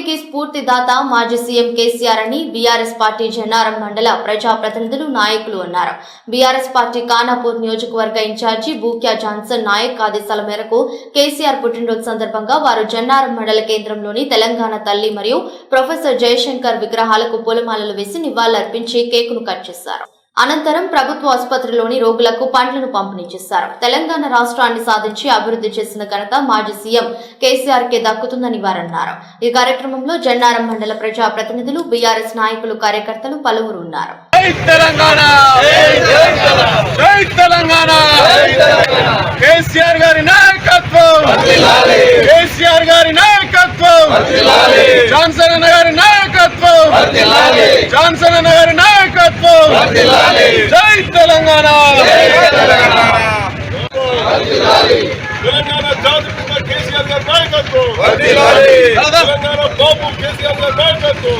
అభివృద్ధికి స్ఫూర్తిదాత మాజీ సీఎం కేసీఆర్ అని బీఆర్ఎస్ పార్టీ జన్నారం మండల ప్రజాప్రతినిధులు నాయకులు అన్నారు. బీఆర్ఎస్ పార్టీ ఖానాపూర్ నియోజకవర్గ ఇన్ఛార్జి బూక్యా జాన్సన్ నాయక్ ఆదేశాల మేరకు కేసీఆర్ పుట్టినరోజు సందర్భంగా వారు జన్నారం మండల కేంద్రంలోని తెలంగాణ తల్లి మరియు ప్రొఫెసర్ జయశంకర్ విగ్రహాలకు పూలమాలలు వేసి నివాళులర్పించి కేకును కట్ చేశారు. అనంతరం ప్రభుత్వ ఆసుపత్రిలోని రోగులకు పండ్లను పంపిణీ చేశారు. తెలంగాణ రాష్ట్రాన్ని సాధించి అభివృద్ధి చేసిన ఘనత మాజీ సీఎం కేసీఆర్ కే దక్కుతుందని వారన్నారు. ఈ కార్యక్రమంలో జన్నారం మండల ప్రజా ప్రతినిధులు, బీఆర్ఎస్ నాయకులు, కార్యకర్తలు పలువురు ఉన్నారు. కేసీఆర్ గారి నాయకత్వం, కేసీఆర్ గారి నాయకత్వం, జాన్సన్ అన్న గారి నాయకత్వం, జాన్సన్ అన్న గారి నాయకత్వం. జై తెలంగాణ. తెలంగాణ జాతి పిత కేసీఆర్ గారి నాయకత్వం, తెలంగాణ బాబు కేసీఆర్ గారి నాయకత్వం.